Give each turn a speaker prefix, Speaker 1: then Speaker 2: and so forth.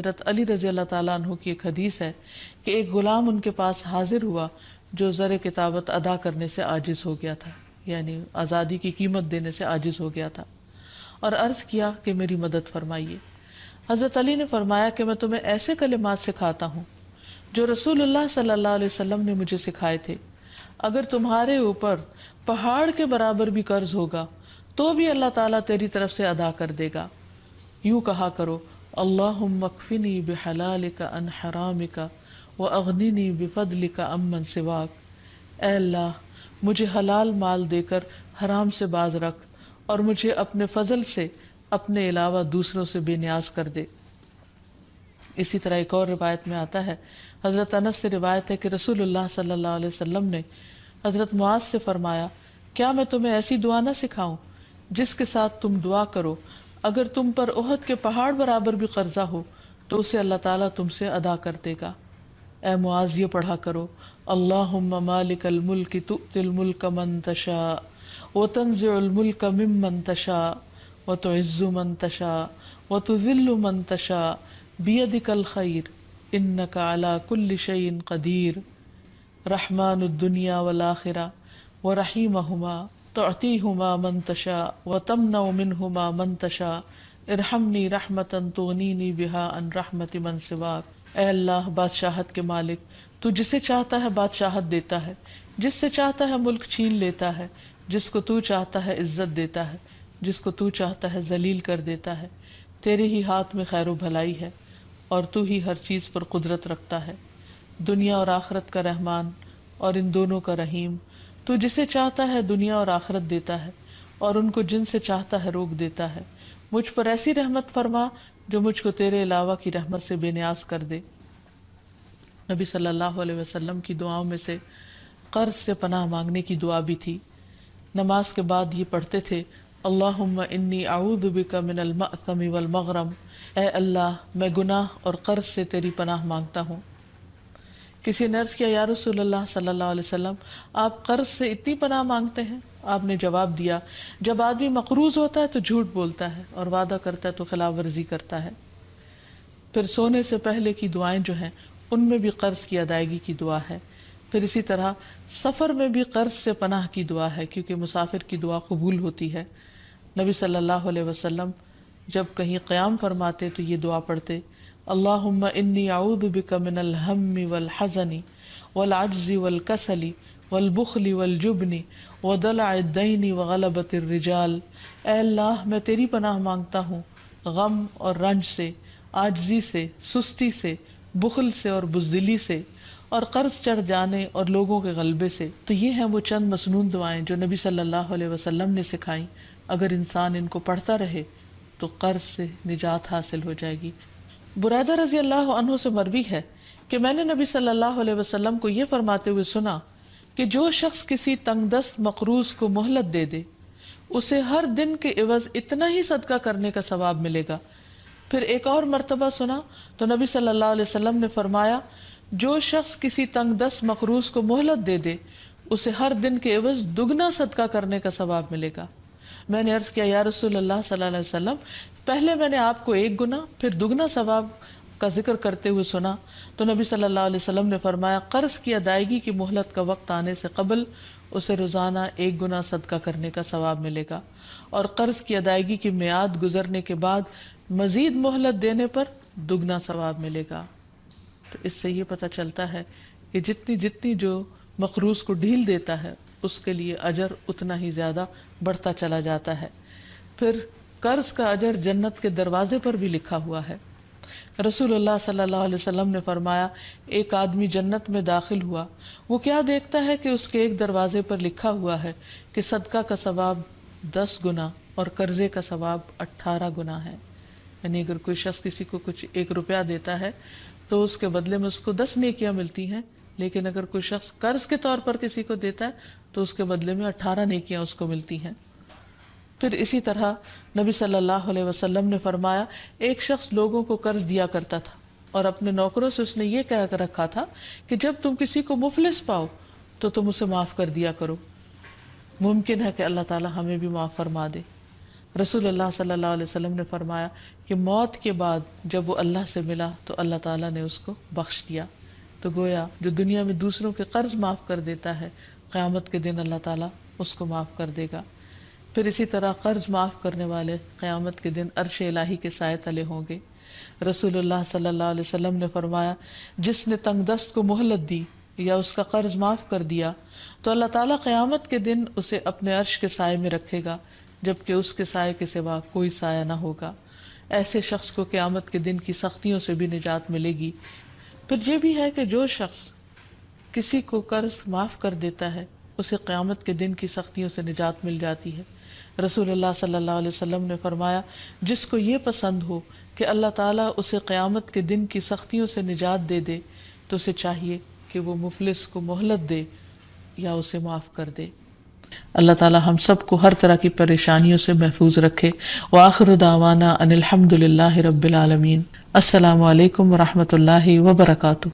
Speaker 1: حضرت علی رضی اللہ تعالیٰ عنہ کی ایک حدیث ہے کہ ایک غلام ان کے پاس حاضر ہوا جو زر کتابت ادا کرنے سے عاجز ہو گیا تھا، یعنی آزادی کی قیمت دینے سے عاجز ہو گیا تھا، اور عرض کیا کہ میری مدد فرمائیے۔ حضرت علی نے فرمایا کہ میں تمہیں ایسے کلمات سکھاتا ہوں جو رسول اللہ صلی اللہ علیہ وسلم نے مجھے سکھائے تھے، اگر تمہارے اوپر پہاڑ کے برابر بھی قرض ہوگا تو بھی اللہ تعالیٰ تیری طرف سے ادا کر دے گا۔ یوں کہا کرو، اللہم اکفنی بحلالک عن حرامک واغننی بفضلک عمن سواک۔ اے اللہ مجھے حلال مال دے کر حرام سے باز رکھ اور مجھے اپنے فضل سے اپنے علاوہ دوسروں سے بے نیاز کر دے۔ اسی طرح ایک اور روایت میں آتا ہے، حضرت انس سے روایت ہے کہ رسول اللہ صلی اللہ علیہ وسلم نے حضرت معاذ سے فرمایا، کیا میں تمہیں ایسی دعا نہ سکھاؤں جس کے ساتھ تم دعا کرو اگر تم پر احد کے پہاڑ برابر بھی قرضہ ہو تو اسے اللہ تعالیٰ تم سے ادا کر دے گا۔ اے معاذ یہ پڑھا کرو، اللہم مالک الملک تؤتی الملک من تشاء وتنزع الملک ممن تشاء وتعز من تشاء وتذل من تشاء بیدک الخیر انک علی کل شیء قدیر، رحمن الدنیا والآخرہ ورحیمہما تعطیہما من تشاء وتمنع منہما من تشاء ارحمنی رحمتا تغنینی بہا عن رحمت من سواک۔ اے اللہ بادشاہت کے مالک، تو جسے چاہتا ہے بادشاہت دیتا ہے، جس سے چاہتا ہے ملک چھین لیتا ہے، جس کو تو چاہتا ہے عزت دیتا ہے، جس کو تو چاہتا ہے ذلیل کر دیتا ہے۔ تیرے ہی ہاتھ میں خیر و بھلائی ہے اور تو ہی ہر چیز پر قدرت رکھتا ہے، دنیا اور آخرت کا رحمان اور ان دونوں کا رحیم۔ تو جسے چاہتا ہے دنیا اور آخرت دیتا ہے اور ان کو جن سے چاہتا ہے روک دیتا ہے۔ مجھ پر ایسی رحمت فرما جو مجھ کو تیرے علاوہ کی رحمت سے بے نیاز کر دے۔ نبی صلی اللہ علیہ وسلم کی دعاؤں میں سے قرض سے پناہ مانگنے کی دعا بھی تھی۔ نماز کے بعد یہ پڑھتے تھے، اللہم انی اعوذ بک من المأثم والمغرم۔ اے اللہ میں گناہ اور قرض سے تیری پناہ مانگتا ہوں۔ کسی نے عرض کیا، یا رسول اللہ صلی اللہ علیہ وسلم آپ قرض سے اتنی پناہ مانگتے ہیں؟ آپ نے جواب دیا، جب آدمی مقروض ہوتا ہے تو جھوٹ بولتا ہے اور وعدہ کرتا ہے تو خلاف ورزی کرتا ہے۔ پھر سونے سے پہلے کی دعائیں جو ہیں ان میں بھی قرض کی ادائیگی کی دعا ہے۔ پھر اسی طرح سفر میں بھی قرض سے پناہ کی دعا ہے، کیونکہ مسافر کی دعا قبول ہوتی ہے۔ نبی صلی اللہ علیہ وسلم جب کہیں قیام فرماتے تو یہ دعا پڑھتے، اللہم انی اعوذ بک من الہم والحزن والعجز والکسل والبخل والجبن ودلع الدین وغلبۃ الرجال۔ اے اللہ میں تیری پناہ مانگتا ہوں غم اور رنج سے، عاجزی سے، سستی سے، بخل سے اور بزدلی سے، اور قرض چڑھ جانے اور لوگوں کے غلبے سے۔ تو یہ ہیں وہ چند مسنون دعائیں جو نبی صلی اللہ علیہ وسلم نے سکھائیں۔ اگر انسان ان کو پڑھتا رہے تو قرض سے نجات حاصل ہو جائے گی۔ بریدہ رضی اللہ عنہ سے مروی ہے کہ میں نے نبی صلی اللہ علیہ وسلم کو یہ فرماتے ہوئے سنا کہ جو شخص کسی تنگ دست مقروض کو مہلت دے دے اسے ہر دن کے عوض اتنا ہی صدقہ کرنے کا ثواب ملے گا۔ پھر ایک اور مرتبہ سنا تو نبی صلی اللہ علیہ وسلم نے فرمایا، جو شخص کسی تنگ دست مقروض کو مہلت دے دے اسے ہر دن کے عوض دگنا صدقہ کرنے کا ثواب ملے گا۔ میں نے عرض کیا، یا رسول اللہ صلی اللہ علیہ وسلم پہلے میں نے آپ کو ایک گنا پھر دگنا ثواب کا ذکر کرتے ہوئے سنا تو نبی صلی اللہ علیہ وسلم نے فرمایا، قرض کی ادائیگی کی مہلت کا وقت آنے سے قبل اسے روزانہ ایک گنا صدقہ کرنے کا ثواب ملے گا، اور قرض کی ادائیگی کی میعاد گزرنے کے بعد مزید مہلت دینے پر دگنا ثواب ملے گا۔ تو اس سے یہ پتہ چلتا ہے کہ جتنی جو مقروض کو ڈھیل دیتا ہے اس کے لیے اجر اتنا ہی زیادہ بڑھتا چلا جاتا ہے۔ پھر قرض کا اجر جنت کے دروازے پر بھی لکھا ہوا ہے۔ رسول اللہ صلی اللہ علیہ وسلم نے فرمایا، ایک آدمی جنت میں داخل ہوا، وہ کیا دیکھتا ہے کہ اس کے ایک دروازے پر لکھا ہوا ہے کہ صدقہ کا ثواب 10 گنا اور قرضے کا ثواب 18 گنا ہے۔ یعنی اگر کوئی شخص کسی کو کچھ 1 روپیہ دیتا ہے تو اس کے بدلے میں اس کو 10 نیکیاں ملتی ہیں، لیکن اگر کوئی شخص قرض کے طور پر کسی کو دیتا ہے تو اس کے بدلے میں 18 نیکیاں اس کو ملتی ہیں۔ پھر اسی طرح نبی صلی اللہ علیہ وسلم نے فرمایا، ایک شخص لوگوں کو قرض دیا کرتا تھا اور اپنے نوکروں سے اس نے یہ کہہ کر رکھا تھا کہ جب تم کسی کو مفلس پاؤ تو تم اسے معاف کر دیا کرو، ممکن ہے کہ اللہ تعالی ہمیں بھی معاف فرما دے۔ رسول اللہ صلی اللہ علیہ وسلم نے فرمایا کہ موت کے بعد جب وہ اللہ سے ملا تو اللہ تعالیٰ نے اس کو بخش دیا. تو گویا جو دنیا میں دوسروں کے قرض معاف کر دیتا ہے، قیامت کے دن اللہ تعالیٰ اس کو معاف کر دے گا. پھر اسی طرح قرض معاف کرنے والے قیامت کے دن عرش الہی کے سائے تلے ہوں گے. رسول اللہ صلی اللہ علیہ وسلم نے فرمایا جس نے تنگ دست کو مہلت دی یا اس کا قرض معاف کر دیا تو اللہ تعالیٰ قیامت کے دن اسے اپنے عرش کے سائے میں رکھے گا، جبکہ اس کے سائے کے سوا کوئی سایہ نہ ہوگا. ایسے شخص کو قیامت کے دن کی سختیوں سے بھی نجات ملے گی. پھر یہ بھی ہے کہ جو شخص کسی کو قرض معاف کر دیتا ہے اسے قیامت کے دن کی سختیوں سے نجات مل جاتی ہے. رسول اللہ صلی اللہ علیہ وسلم نے فرمایا جس کو یہ پسند ہو کہ اللہ تعالیٰ اسے قیامت کے دن کی سختیوں سے نجات دے دے تو اسے چاہیے کہ وہ مفلس کو مہلت دے یا اسے معاف کر دے. اللہ تعالیٰ ہم سب کو ہر طرح کی پریشانیوں سے محفوظ رکھے. وآخر دعوانا ان الحمد للہ رب العالمین. السلام علیکم ورحمۃ اللہ وبرکاتہ.